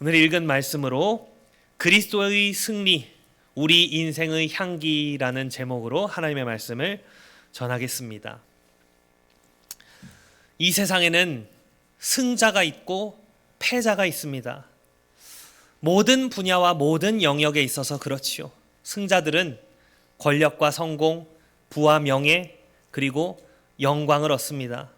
오늘 읽은 말씀으로 그리스도의 승리, 우리 인생의 향기라는 제목으로 하나님의 말씀을 전하겠습니다. 이 세상에는 승자가 있고 패자가 있습니다. 모든 분야와 모든 영역에 있어서 그렇지요. 승자들은 권력과 성공, 부와 명예, 그리고 영광을 얻습니다.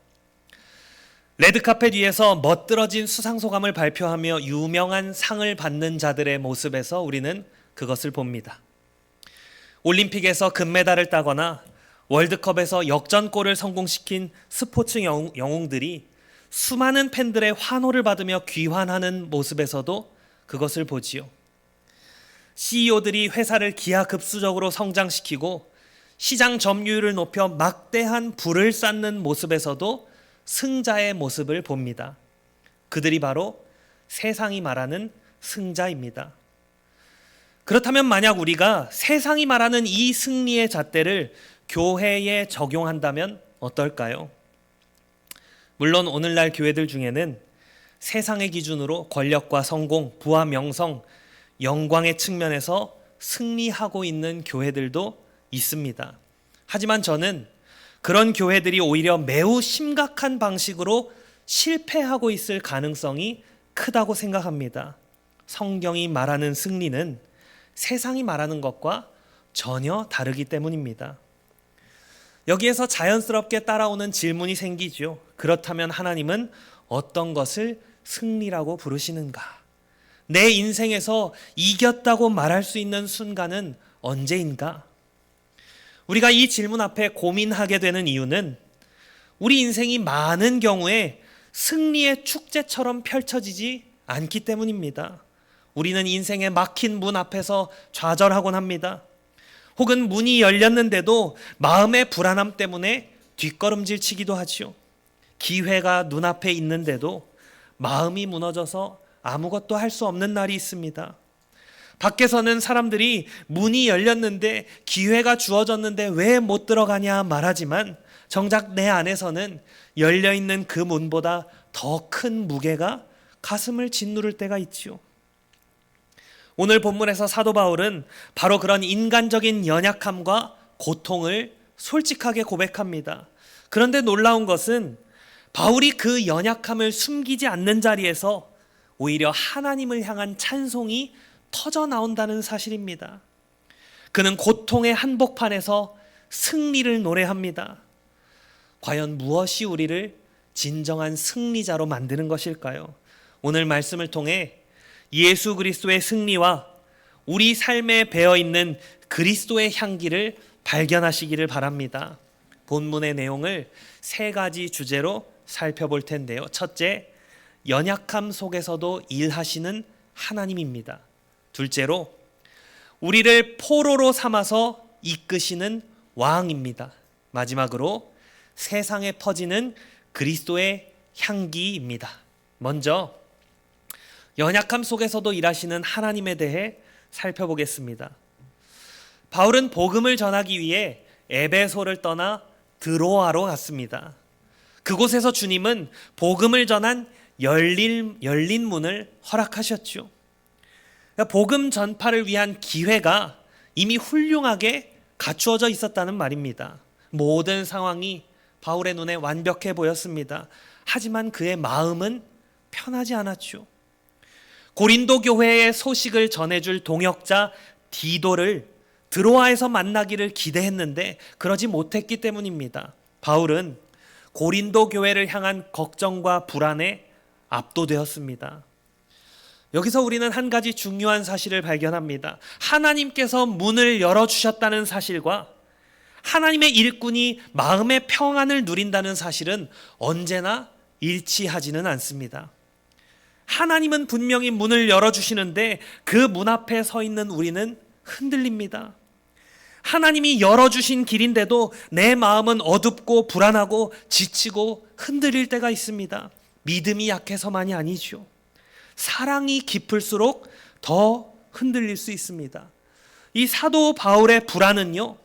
레드카펫 위에서 멋들어진 수상소감을 발표하며 유명한 상을 받는 자들의 모습에서 우리는 그것을 봅니다. 올림픽에서 금메달을 따거나 월드컵에서 역전골을 성공시킨 스포츠 영웅들이 수많은 팬들의 환호를 받으며 귀환하는 모습에서도 그것을 보지요. CEO들이 회사를 기하급수적으로 성장시키고 시장 점유율을 높여 막대한 부를 쌓는 모습에서도 승자의 모습을 봅니다. 그들이 바로 세상이 말하는 승자입니다. 그렇다면 만약 우리가 세상이 말하는 이 승리의 잣대를 교회에 적용한다면 어떨까요? 물론 오늘날 교회들 중에는 세상의 기준으로 권력과 성공, 부와 명성, 영광의 측면에서 승리하고 있는 교회들도 있습니다. 하지만 저는 그런 교회들이 오히려 매우 심각한 방식으로 실패하고 있을 가능성이 크다고 생각합니다. 성경이 말하는 승리는 세상이 말하는 것과 전혀 다르기 때문입니다. 여기에서 자연스럽게 따라오는 질문이 생기죠. 그렇다면 하나님은 어떤 것을 승리라고 부르시는가? 내 인생에서 이겼다고 말할 수 있는 순간은 언제인가? 우리가 이 질문 앞에 고민하게 되는 이유는 우리 인생이 많은 경우에 승리의 축제처럼 펼쳐지지 않기 때문입니다. 우리는 인생의 막힌 문 앞에서 좌절하곤 합니다. 혹은 문이 열렸는데도 마음의 불안함 때문에 뒷걸음질 치기도 하지요. 기회가 눈앞에 있는데도 마음이 무너져서 아무것도 할 수 없는 날이 있습니다. 밖에서는 사람들이 문이 열렸는데 기회가 주어졌는데 왜 못 들어가냐 말하지만 정작 내 안에서는 열려있는 그 문보다 더 큰 무게가 가슴을 짓누를 때가 있지요. 오늘 본문에서 사도 바울은 바로 그런 인간적인 연약함과 고통을 솔직하게 고백합니다. 그런데 놀라운 것은 바울이 그 연약함을 숨기지 않는 자리에서 오히려 하나님을 향한 찬송이 터져 나온다는 사실입니다. 그는 고통의 한복판에서 승리를 노래합니다. 과연 무엇이 우리를 진정한 승리자로 만드는 것일까요? 오늘 말씀을 통해 예수 그리스도의 승리와 우리 삶에 배어있는 그리스도의 향기를 발견하시기를 바랍니다. 본문의 내용을 세 가지 주제로 살펴볼 텐데요. 첫째, 연약함 속에서도 일하시는 하나님입니다. 둘째로, 우리를 포로로 삼아서 이끄시는 왕입니다. 마지막으로, 세상에 퍼지는 그리스도의 향기입니다. 먼저 연약함 속에서도 일하시는 하나님에 대해 살펴보겠습니다. 바울은 복음을 전하기 위해 에베소를 떠나 드로아로 갔습니다. 그곳에서 주님은 복음을 전한 열린 문을 허락하셨죠. 복음 전파를 위한 기회가 이미 훌륭하게 갖추어져 있었다는 말입니다. 모든 상황이 바울의 눈에 완벽해 보였습니다. 하지만 그의 마음은 편하지 않았죠. 고린도 교회의 소식을 전해줄 동역자 디도를 드로아에서 만나기를 기대했는데 그러지 못했기 때문입니다. 바울은 고린도 교회를 향한 걱정과 불안에 압도되었습니다. 여기서 우리는 한 가지 중요한 사실을 발견합니다. 하나님께서 문을 열어주셨다는 사실과 하나님의 일꾼이 마음의 평안을 누린다는 사실은 언제나 일치하지는 않습니다. 하나님은 분명히 문을 열어주시는데 그 문 앞에 서 있는 우리는 흔들립니다. 하나님이 열어주신 길인데도 내 마음은 어둡고 불안하고 지치고 흔들릴 때가 있습니다. 믿음이 약해서만이 아니죠. 사랑이 깊을수록 더 흔들릴 수 있습니다. 이 사도 바울의 불안은요,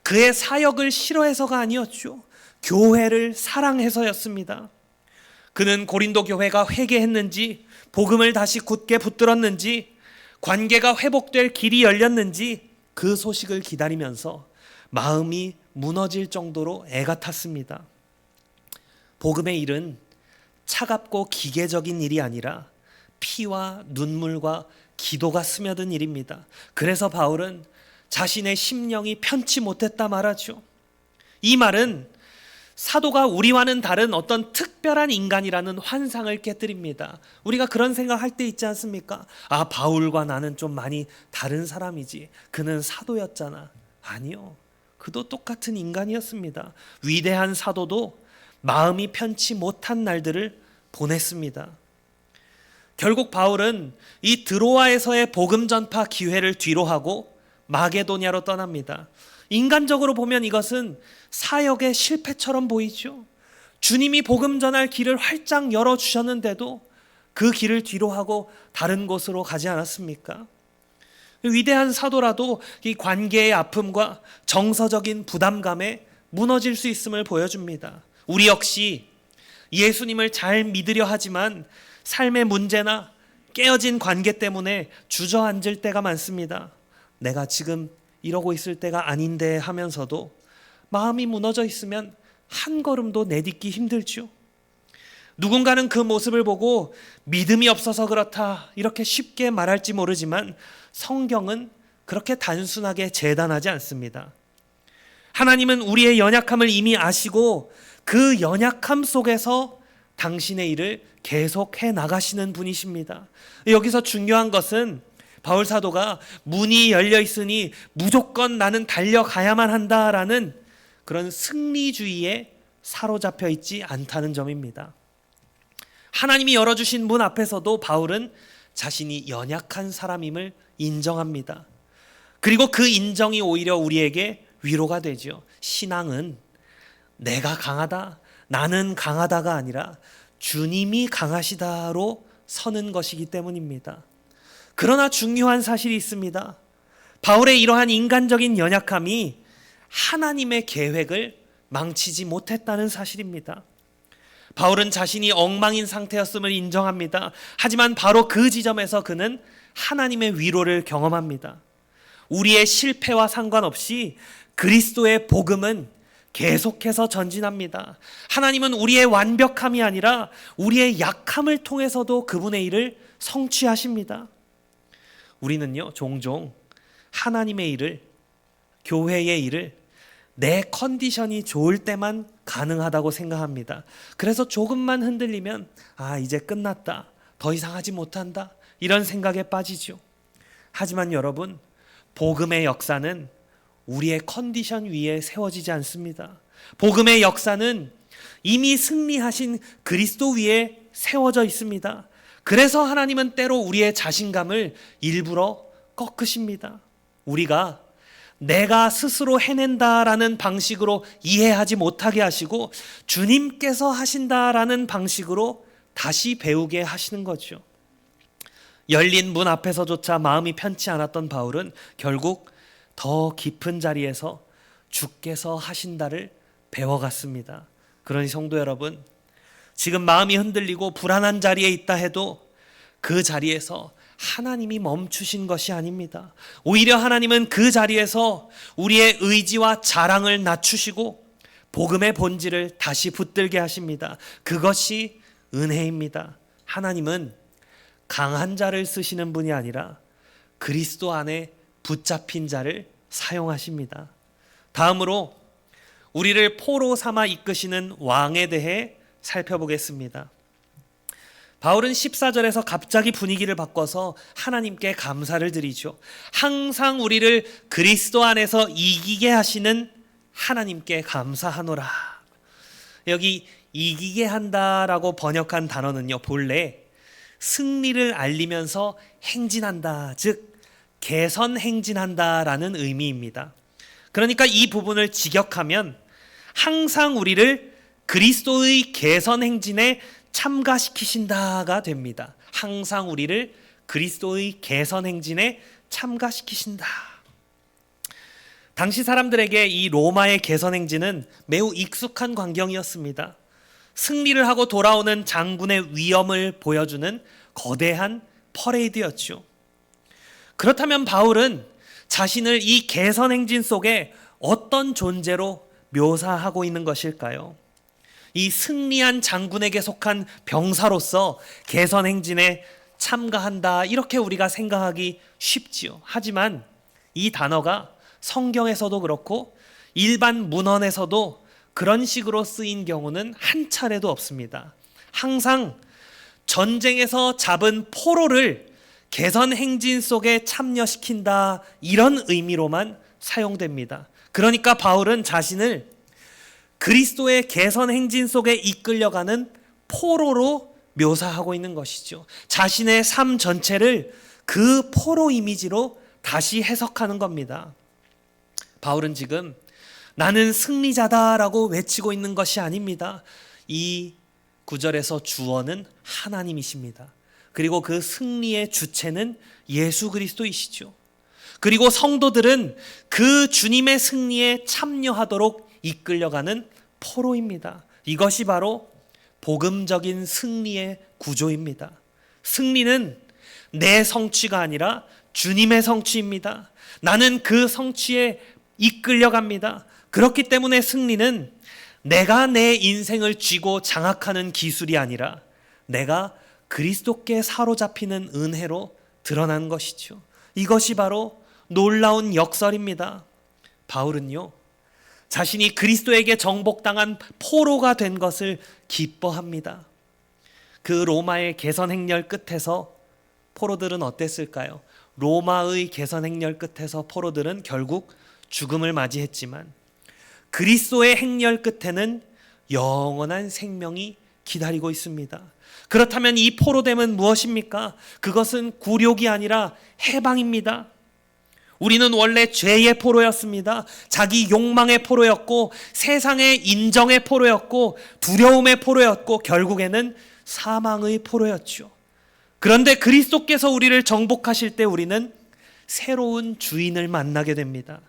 그의 사역을 싫어해서가 아니었죠. 교회를 사랑해서였습니다. 그는 고린도 교회가 회개했는지, 복음을 다시 굳게 붙들었는지, 관계가 회복될 길이 열렸는지 그 소식을 기다리면서 마음이 무너질 정도로 애가 탔습니다. 복음의 일은 차갑고 기계적인 일이 아니라 피와 눈물과 기도가 스며든 일입니다. 그래서 바울은 자신의 심령이 편치 못했다 말하죠. 이 말은 사도가 우리와는 다른 어떤 특별한 인간이라는 환상을 깨뜨립니다. 우리가 그런 생각할 때 있지 않습니까? 아, 바울과 나는 좀 많이 다른 사람이지. 그는 사도였잖아. 아니요. 그도 똑같은 인간이었습니다. 위대한 사도도 마음이 편치 못한 날들을 보냈습니다. 결국 바울은 이 드로아에서의 복음 전파 기회를 뒤로하고 마게도냐로 떠납니다. 인간적으로 보면 이것은 사역의 실패처럼 보이죠. 주님이 복음 전할 길을 활짝 열어주셨는데도 그 길을 뒤로하고 다른 곳으로 가지 않았습니까? 위대한 사도라도 이 관계의 아픔과 정서적인 부담감에 무너질 수 있음을 보여줍니다. 우리 역시 예수님을 잘 믿으려 하지만 삶의 문제나 깨어진 관계 때문에 주저앉을 때가 많습니다. 내가 지금 이러고 있을 때가 아닌데 하면서도 마음이 무너져 있으면 한 걸음도 내딛기 힘들죠. 누군가는 그 모습을 보고 믿음이 없어서 그렇다 이렇게 쉽게 말할지 모르지만 성경은 그렇게 단순하게 재단하지 않습니다. 하나님은 우리의 연약함을 이미 아시고 그 연약함 속에서 당신의 일을 계속해 나가시는 분이십니다. 여기서 중요한 것은 바울 사도가 문이 열려 있으니 무조건 나는 달려가야만 한다라는 그런 승리주의에 사로잡혀 있지 않다는 점입니다. 하나님이 열어주신 문 앞에서도 바울은 자신이 연약한 사람임을 인정합니다. 그리고 그 인정이 오히려 우리에게 위로가 되죠. 신앙은 내가 강하다, 나는 강하다가 아니라 주님이 강하시다로 서는 것이기 때문입니다. 그러나 중요한 사실이 있습니다. 바울의 이러한 인간적인 연약함이 하나님의 계획을 망치지 못했다는 사실입니다. 바울은 자신이 엉망인 상태였음을 인정합니다. 하지만 바로 그 지점에서 그는 하나님의 위로를 경험합니다. 우리의 실패와 상관없이 그리스도의 복음은 계속해서 전진합니다. 하나님은 우리의 완벽함이 아니라 우리의 약함을 통해서도 그분의 일을 성취하십니다. 우리는요, 종종 하나님의 일을, 교회의 일을 내 컨디션이 좋을 때만 가능하다고 생각합니다. 그래서 조금만 흔들리면 이제 끝났다, 더 이상 하지 못한다, 이런 생각에 빠지죠. 하지만 여러분, 복음의 역사는 우리의 컨디션 위에 세워지지 않습니다. 복음의 역사는 이미 승리하신 그리스도 위에 세워져 있습니다. 그래서 하나님은 때로 우리의 자신감을 일부러 꺾으십니다. 우리가 내가 스스로 해낸다라는 방식으로 이해하지 못하게 하시고 주님께서 하신다라는 방식으로 다시 배우게 하시는 거죠. 열린 문 앞에서조차 마음이 편치 않았던 바울은 결국 더 깊은 자리에서 주께서 하신다를 배워갔습니다. 그러니 성도 여러분, 지금 마음이 흔들리고 불안한 자리에 있다 해도 그 자리에서 하나님이 멈추신 것이 아닙니다. 오히려 하나님은 그 자리에서 우리의 의지와 자랑을 낮추시고 복음의 본질을 다시 붙들게 하십니다. 그것이 은혜입니다. 하나님은 강한 자를 쓰시는 분이 아니라 그리스도 안에 붙잡힌 자를 사용하십니다. 다음으로 우리를 포로 삼아 이끄시는 왕에 대해 살펴보겠습니다. 바울은 14절에서 갑자기 분위기를 바꿔서 하나님께 감사를 드리죠. 항상 우리를 그리스도 안에서 이기게 하시는 하나님께 감사하노라. 여기 이기게 한다라고 번역한 단어는요, 본래 승리를 알리면서 행진한다, 즉 개선 행진한다라는 의미입니다. 그러니까 이 부분을 직역하면 항상 우리를 그리스도의 개선 행진에 참가시키신다가 됩니다. 항상 우리를 그리스도의 개선 행진에 참가시키신다. 당시 사람들에게 이 로마의 개선 행진은 매우 익숙한 광경이었습니다. 승리를 하고 돌아오는 장군의 위엄을 보여주는 거대한 퍼레이드였죠. 그렇다면 바울은 자신을 이 개선 행진 속에 어떤 존재로 묘사하고 있는 것일까요? 이 승리한 장군에게 속한 병사로서 개선 행진에 참가한다, 이렇게 우리가 생각하기 쉽지요. 하지만 이 단어가 성경에서도 그렇고 일반 문헌에서도 그런 식으로 쓰인 경우는 한 차례도 없습니다. 항상 전쟁에서 잡은 포로를 개선 행진 속에 참여시킨다, 이런 의미로만 사용됩니다. 그러니까 바울은 자신을 그리스도의 개선 행진 속에 이끌려가는 포로로 묘사하고 있는 것이죠. 자신의 삶 전체를 그 포로 이미지로 다시 해석하는 겁니다. 바울은 지금 나는 승리자다라고 외치고 있는 것이 아닙니다. 이 구절에서 주어는 하나님이십니다. 그리고 그 승리의 주체는 예수 그리스도이시죠. 그리고 성도들은 그 주님의 승리에 참여하도록 이끌려가는 포로입니다. 이것이 바로 복음적인 승리의 구조입니다. 승리는 내 성취가 아니라 주님의 성취입니다. 나는 그 성취에 이끌려갑니다. 그렇기 때문에 승리는 내가 내 인생을 쥐고 장악하는 기술이 아니라 내가 그리스도께 사로잡히는 은혜로 드러난 것이죠. 이것이 바로 놀라운 역설입니다. 바울은요, 자신이 그리스도에게 정복당한 포로가 된 것을 기뻐합니다. 그 로마의 개선 행렬 끝에서 포로들은 어땠을까요? 로마의 개선 행렬 끝에서 포로들은 결국 죽음을 맞이했지만 그리스도의 행렬 끝에는 영원한 생명이 기다리고 있습니다. 그렇다면 이 포로됨은 무엇입니까? 그것은 굴욕이 아니라 해방입니다. 우리는 원래 죄의 포로였습니다. 자기 욕망의 포로였고, 세상의 인정의 포로였고, 두려움의 포로였고, 결국에는 사망의 포로였죠. 그런데 그리스도께서 우리를 정복하실 때 우리는 새로운 주인을 만나게 됩니다.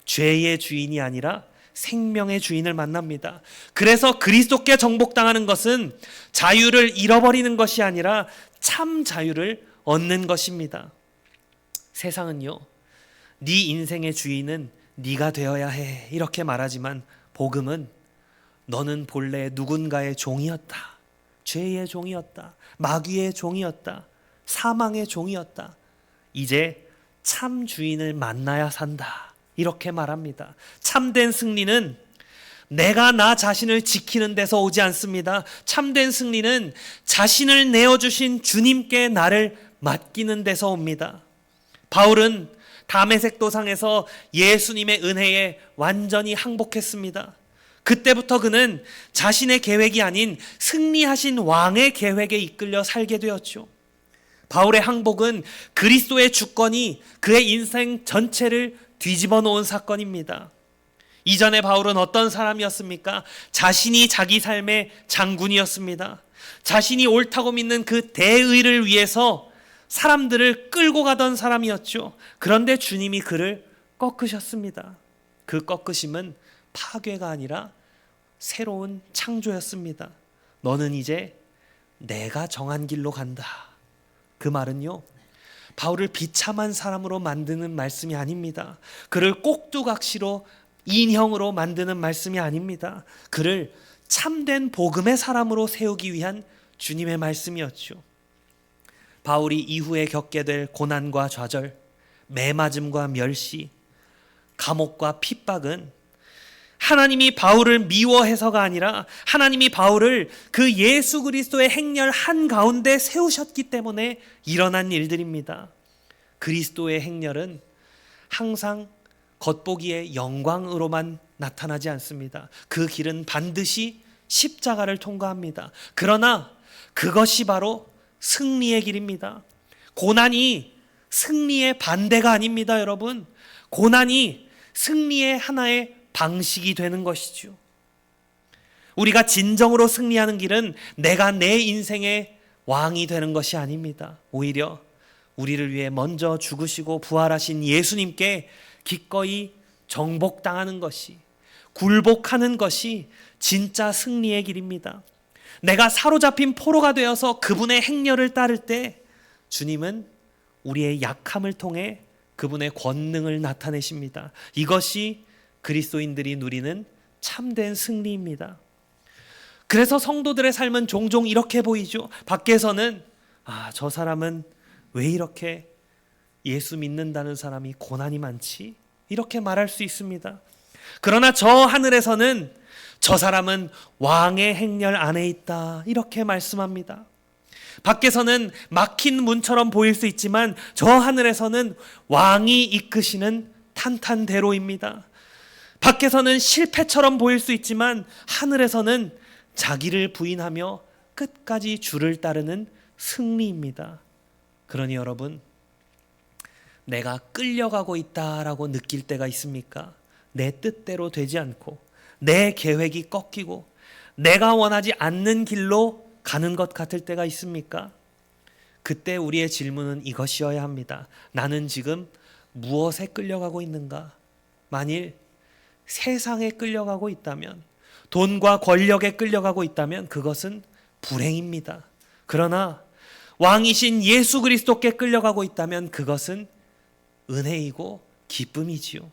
죄의 주인이 아니라 생명의 주인을 만납니다. 그래서 그리스도께 정복당하는 것은 자유를 잃어버리는 것이 아니라 참 자유를 얻는 것입니다. 세상은요, 네 인생의 주인은 네가 되어야 해, 이렇게 말하지만 복음은 너는 본래 누군가의 종이었다. 죄의 종이었다. 마귀의 종이었다. 사망의 종이었다. 이제 참 주인을 만나야 산다, 이렇게 말합니다. 참된 승리는 내가 나 자신을 지키는 데서 오지 않습니다. 참된 승리는 자신을 내어주신 주님께 나를 맡기는 데서 옵니다. 바울은 다메섹 도상에서 예수님의 은혜에 완전히 항복했습니다. 그때부터 그는 자신의 계획이 아닌 승리하신 왕의 계획에 이끌려 살게 되었죠. 바울의 항복은 그리스도의 주권이 그의 인생 전체를 뒤집어 놓은 사건입니다. 이전에 바울은 어떤 사람이었습니까? 자신이 자기 삶의 장군이었습니다. 자신이 옳다고 믿는 그 대의를 위해서 사람들을 끌고 가던 사람이었죠. 그런데 주님이 그를 꺾으셨습니다. 그 꺾으심은 파괴가 아니라 새로운 창조였습니다. 너는 이제 내가 정한 길로 간다. 그 말은요, 바울을 비참한 사람으로 만드는 말씀이 아닙니다. 그를 꼭두각시로 인형으로 만드는 말씀이 아닙니다. 그를 참된 복음의 사람으로 세우기 위한 주님의 말씀이었죠. 바울이 이후에 겪게 될 고난과 좌절, 매맞음과 멸시, 감옥과 핍박은 하나님이 바울을 미워해서가 아니라 하나님이 바울을 그 예수 그리스도의 행렬 한가운데 세우셨기 때문에 일어난 일들입니다. 그리스도의 행렬은 항상 겉보기의 영광으로만 나타나지 않습니다. 그 길은 반드시 십자가를 통과합니다. 그러나 그것이 바로 승리의 길입니다. 고난이 승리의 반대가 아닙니다, 여러분. 고난이 승리의 하나의 방식이 되는 것이죠. 우리가 진정으로 승리하는 길은 내가 내 인생의 왕이 되는 것이 아닙니다. 오히려 우리를 위해 먼저 죽으시고 부활하신 예수님께 기꺼이 정복당하는 것이, 굴복하는 것이 진짜 승리의 길입니다. 내가 사로잡힌 포로가 되어서 그분의 행렬을 따를 때 주님은 우리의 약함을 통해 그분의 권능을 나타내십니다. 이것이 그리스도인들이 누리는 참된 승리입니다. 그래서 성도들의 삶은 종종 이렇게 보이죠. 밖에서는 저 사람은 왜 이렇게 예수 믿는다는 사람이 고난이 많지? 이렇게 말할 수 있습니다. 그러나 저 하늘에서는 저 사람은 왕의 행렬 안에 있다, 이렇게 말씀합니다. 밖에서는 막힌 문처럼 보일 수 있지만 저 하늘에서는 왕이 이끄시는 탄탄대로입니다. 밖에서는 실패처럼 보일 수 있지만 하늘에서는 자기를 부인하며 끝까지 주를 따르는 승리입니다. 그러니 여러분, 내가 끌려가고 있다라고 느낄 때가 있습니까? 내 뜻대로 되지 않고 내 계획이 꺾이고 내가 원하지 않는 길로 가는 것 같을 때가 있습니까? 그때 우리의 질문은 이것이어야 합니다. 나는 지금 무엇에 끌려가고 있는가? 만일 세상에 끌려가고 있다면, 돈과 권력에 끌려가고 있다면 그것은 불행입니다. 그러나 왕이신 예수 그리스도께 끌려가고 있다면 그것은 은혜이고 기쁨이지요.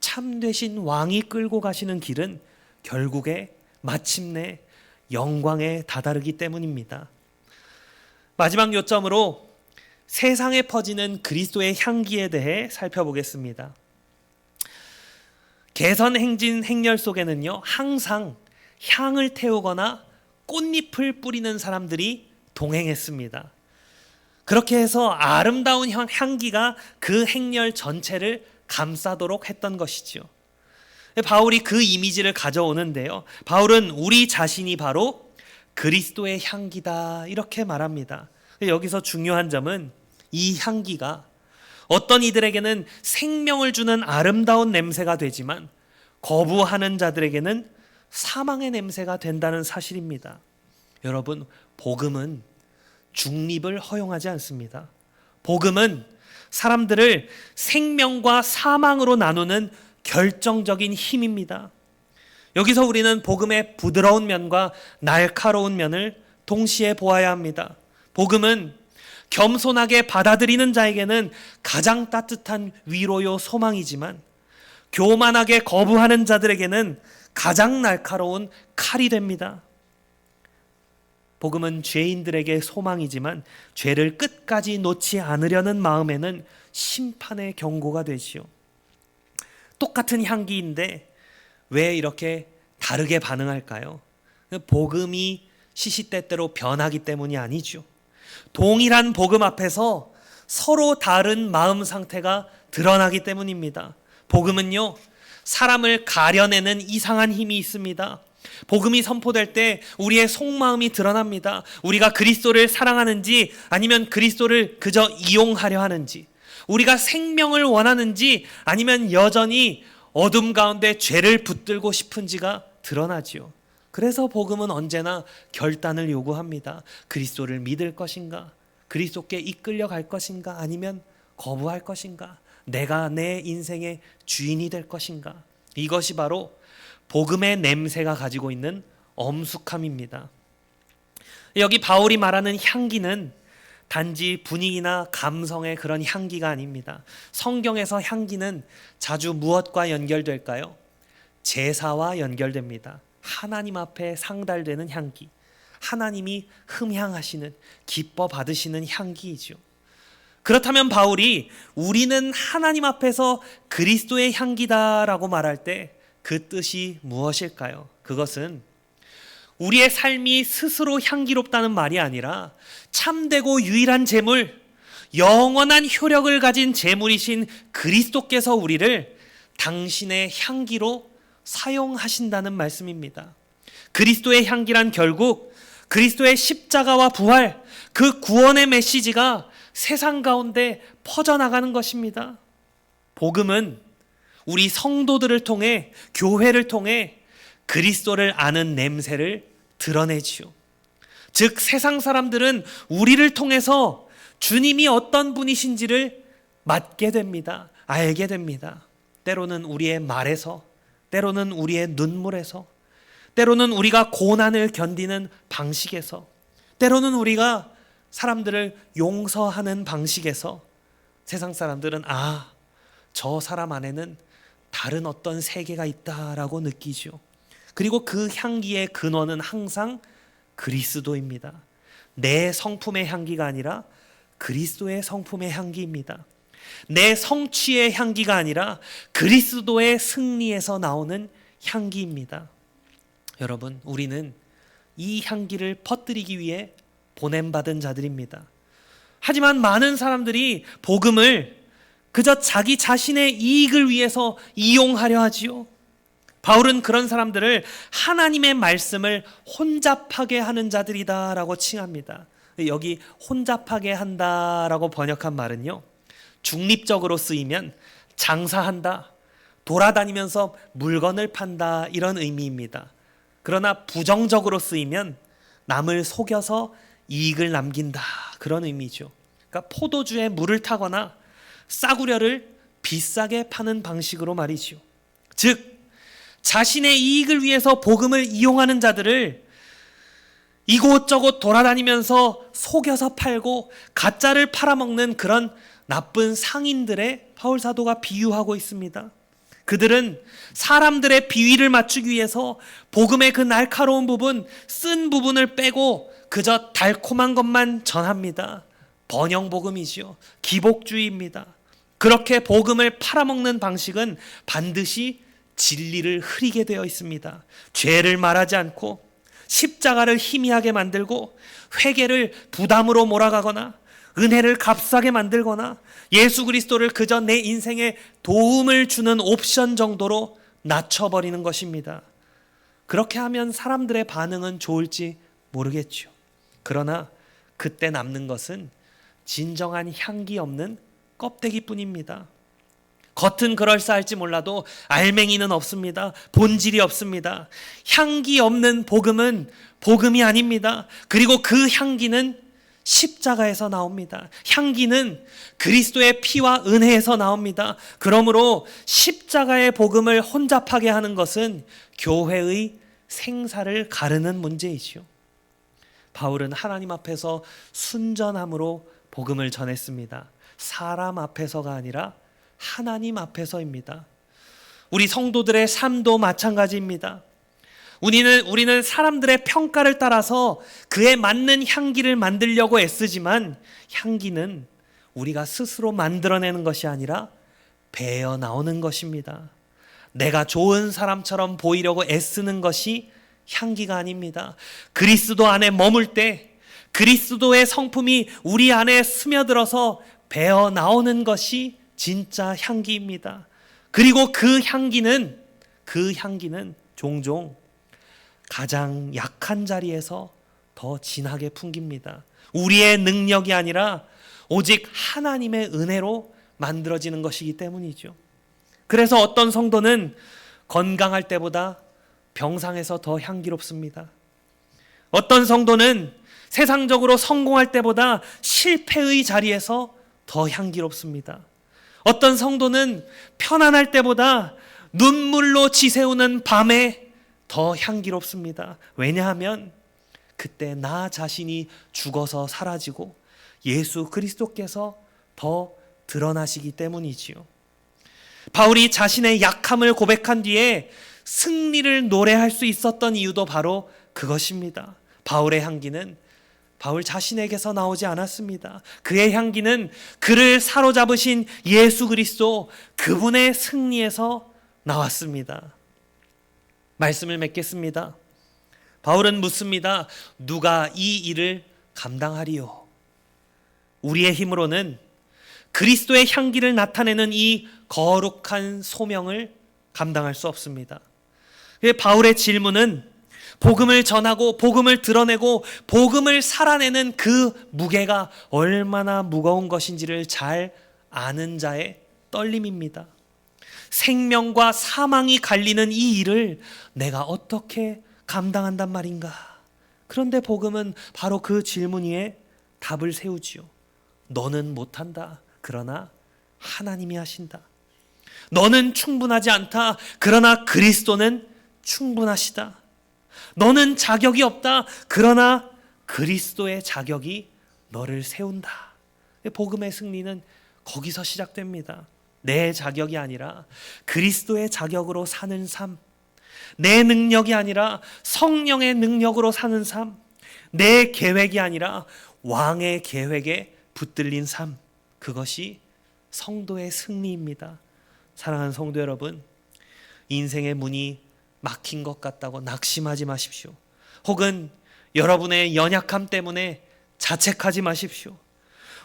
참되신 왕이 끌고 가시는 길은 결국에 마침내 영광에 다다르기 때문입니다. 마지막 요점으로 세상에 퍼지는 그리스도의 향기에 대해 살펴보겠습니다. 개선 행진 행렬 속에는요, 항상 향을 태우거나 꽃잎을 뿌리는 사람들이 동행했습니다. 그렇게 해서 아름다운 향기가 그 행렬 전체를 감싸도록 했던 것이죠. 바울이 그 이미지를 가져오는데요, 바울은 우리 자신이 바로 그리스도의 향기다, 이렇게 말합니다. 여기서 중요한 점은 이 향기가 어떤 이들에게는 생명을 주는 아름다운 냄새가 되지만 거부하는 자들에게는 사망의 냄새가 된다는 사실입니다. 여러분, 복음은 중립을 허용하지 않습니다. 복음은 사람들을 생명과 사망으로 나누는 결정적인 힘입니다. 여기서 우리는 복음의 부드러운 면과 날카로운 면을 동시에 보아야 합니다. 복음은 겸손하게 받아들이는 자에게는 가장 따뜻한 위로요 소망이지만 교만하게 거부하는 자들에게는 가장 날카로운 칼이 됩니다. 복음은 죄인들에게 소망이지만 죄를 끝까지 놓지 않으려는 마음에는 심판의 경고가 되지요. 똑같은 향기인데 왜 이렇게 다르게 반응할까요? 복음이 시시때때로 변하기 때문이 아니죠. 동일한 복음 앞에서 서로 다른 마음 상태가 드러나기 때문입니다. 복음은요, 사람을 가려내는 이상한 힘이 있습니다. 복음이 선포될 때 우리의 속마음이 드러납니다. 우리가 그리스도를 사랑하는지 아니면 그리스도를 그저 이용하려 하는지, 우리가 생명을 원하는지 아니면 여전히 어둠 가운데 죄를 붙들고 싶은지가 드러나지요. 그래서 복음은 언제나 결단을 요구합니다. 그리스도를 믿을 것인가? 그리스도께 이끌려 갈 것인가? 아니면 거부할 것인가? 내가 내 인생의 주인이 될 것인가? 이것이 바로 복음의 냄새가 가지고 있는 엄숙함입니다. 여기 바울이 말하는 향기는 단지 분위기나 감성의 그런 향기가 아닙니다. 성경에서 향기는 자주 무엇과 연결될까요? 제사와 연결됩니다. 하나님 앞에 상달되는 향기, 하나님이 흠향하시는, 기뻐 받으시는 향기이죠. 그렇다면 바울이 우리는 하나님 앞에서 그리스도의 향기다라고 말할 때 그 뜻이 무엇일까요? 그것은 우리의 삶이 스스로 향기롭다는 말이 아니라 참되고 유일한 재물, 영원한 효력을 가진 재물이신 그리스도께서 우리를 당신의 향기로 사용하신다는 말씀입니다. 그리스도의 향기란 결국 그리스도의 십자가와 부활, 그 구원의 메시지가 세상 가운데 퍼져나가는 것입니다. 복음은 우리 성도들을 통해, 교회를 통해 그리스도를 아는 냄새를 드러내지요. 즉 세상 사람들은 우리를 통해서 주님이 어떤 분이신지를 맡게 됩니다. 알게 됩니다. 때로는 우리의 말에서, 때로는 우리의 눈물에서, 때로는 우리가 고난을 견디는 방식에서, 때로는 우리가 사람들을 용서하는 방식에서 세상 사람들은 저 사람 안에는 다른 어떤 세계가 있다라고 느끼죠. 그리고 그 향기의 근원은 항상 그리스도입니다. 내 성품의 향기가 아니라 그리스도의 성품의 향기입니다. 내 성취의 향기가 아니라 그리스도의 승리에서 나오는 향기입니다. 여러분, 우리는 이 향기를 퍼뜨리기 위해 보냄받은 자들입니다. 하지만 많은 사람들이 복음을 그저 자기 자신의 이익을 위해서 이용하려 하지요. 바울은 그런 사람들을 하나님의 말씀을 혼잡하게 하는 자들이다라고 칭합니다. 여기 혼잡하게 한다라고 번역한 말은요, 중립적으로 쓰이면 장사한다, 돌아다니면서 물건을 판다, 이런 의미입니다. 그러나 부정적으로 쓰이면 남을 속여서 이익을 남긴다, 그런 의미죠. 그러니까 포도주에 물을 타거나 싸구려를 비싸게 파는 방식으로 말이죠. 즉 자신의 이익을 위해서 복음을 이용하는 자들을 이곳저곳 돌아다니면서 속여서 팔고 가짜를 팔아먹는 그런 나쁜 상인들의 바울 사도가 비유하고 있습니다. 그들은 사람들의 비위를 맞추기 위해서 복음의 그 날카로운 부분, 쓴 부분을 빼고 그저 달콤한 것만 전합니다. 번영복음이지요. 기복주의입니다. 그렇게 복음을 팔아먹는 방식은 반드시 진리를 흐리게 되어 있습니다. 죄를 말하지 않고 십자가를 희미하게 만들고 회개를 부담으로 몰아가거나 은혜를 값싸게 만들거나 예수 그리스도를 그저 내 인생에 도움을 주는 옵션 정도로 낮춰버리는 것입니다. 그렇게 하면 사람들의 반응은 좋을지 모르겠죠. 그러나 그때 남는 것은 진정한 향기 없는 껍데기뿐입니다. 겉은 그럴싸할지 몰라도 알맹이는 없습니다. 본질이 없습니다. 향기 없는 복음은 복음이 아닙니다. 그리고 그 향기는 십자가에서 나옵니다. 향기는 그리스도의 피와 은혜에서 나옵니다. 그러므로 십자가의 복음을 혼잡하게 하는 것은 교회의 생사를 가르는 문제이지요. 바울은 하나님 앞에서 순전함으로 복음을 전했습니다. 사람 앞에서가 아니라 하나님 앞에서입니다. 우리 성도들의 삶도 마찬가지입니다. 우리는 사람들의 평가를 따라서 그에 맞는 향기를 만들려고 애쓰지만 향기는 우리가 스스로 만들어내는 것이 아니라 배어 나오는 것입니다. 내가 좋은 사람처럼 보이려고 애쓰는 것이 향기가 아닙니다. 그리스도 안에 머물 때 그리스도의 성품이 우리 안에 스며들어서 배어 나오는 것이 진짜 향기입니다. 그리고 그 향기는 종종 가장 약한 자리에서 더 진하게 풍깁니다. 우리의 능력이 아니라 오직 하나님의 은혜로 만들어지는 것이기 때문이죠. 그래서 어떤 성도는 건강할 때보다 병상에서 더 향기롭습니다. 어떤 성도는 세상적으로 성공할 때보다 실패의 자리에서 더 향기롭습니다. 어떤 성도는 편안할 때보다 눈물로 지새우는 밤에 더 향기롭습니다. 왜냐하면 그때 나 자신이 죽어서 사라지고 예수 그리스도께서 더 드러나시기 때문이지요. 바울이 자신의 약함을 고백한 뒤에 승리를 노래할 수 있었던 이유도 바로 그것입니다. 바울의 향기는 바울 자신에게서 나오지 않았습니다. 그의 향기는 그를 사로잡으신 예수 그리스도 그분의 승리에서 나왔습니다. 말씀을 맺겠습니다. 바울은 묻습니다. 누가 이 일을 감당하리요? 우리의 힘으로는 그리스도의 향기를 나타내는 이 거룩한 소명을 감당할 수 없습니다. 바울의 질문은 복음을 전하고 복음을 드러내고 복음을 살아내는 그 무게가 얼마나 무거운 것인지를 잘 아는 자의 떨림입니다. 생명과 사망이 갈리는 이 일을 내가 어떻게 감당한단 말인가? 그런데 복음은 바로 그 질문 위에 답을 세우지요. 너는 못한다. 그러나 하나님이 하신다. 너는 충분하지 않다. 그러나 그리스도는 충분하시다. 너는 자격이 없다. 그러나 그리스도의 자격이 너를 세운다. 복음의 승리는 거기서 시작됩니다. 내 자격이 아니라 그리스도의 자격으로 사는 삶, 내 능력이 아니라 성령의 능력으로 사는 삶, 내 계획이 아니라 왕의 계획에 붙들린 삶, 그것이 성도의 승리입니다. 사랑하는 성도 여러분, 인생의 문이 막힌 것 같다고 낙심하지 마십시오. 혹은 여러분의 연약함 때문에 자책하지 마십시오.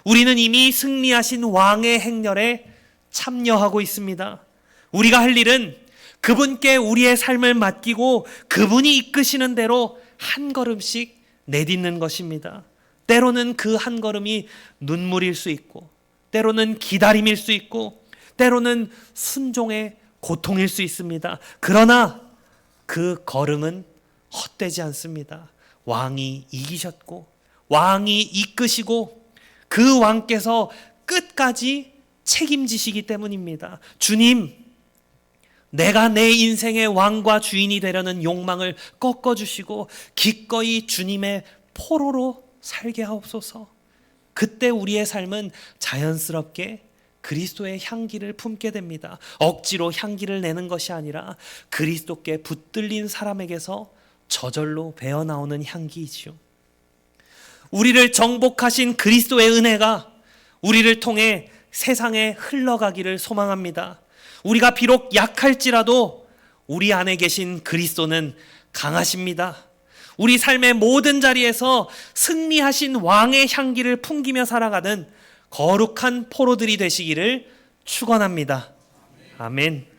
우리는 이미 승리하신 왕의 행렬에 참여하고 있습니다. 우리가 할 일은 그분께 우리의 삶을 맡기고 그분이 이끄시는 대로 한 걸음씩 내딛는 것입니다. 때로는 그 한 걸음이 눈물일 수 있고, 때로는 기다림일 수 있고, 때로는 순종의 고통일 수 있습니다. 그러나 그 걸음은 헛되지 않습니다. 왕이 이기셨고, 왕이 이끄시고, 그 왕께서 끝까지 책임지시기 때문입니다. 주님, 내가 내 인생의 왕과 주인이 되려는 욕망을 꺾어주시고 기꺼이 주님의 포로로 살게 하옵소서. 그때 우리의 삶은 자연스럽게 그리스도의 향기를 품게 됩니다. 억지로 향기를 내는 것이 아니라 그리스도께 붙들린 사람에게서 저절로 배어나오는 향기이지요. 우리를 정복하신 그리스도의 은혜가 우리를 통해 세상에 흘러가기를 소망합니다. 우리가 비록 약할지라도 우리 안에 계신 그리스도는 강하십니다. 우리 삶의 모든 자리에서 승리하신 왕의 향기를 풍기며 살아가는 거룩한 포로들이 되시기를 축원합니다. 아멘.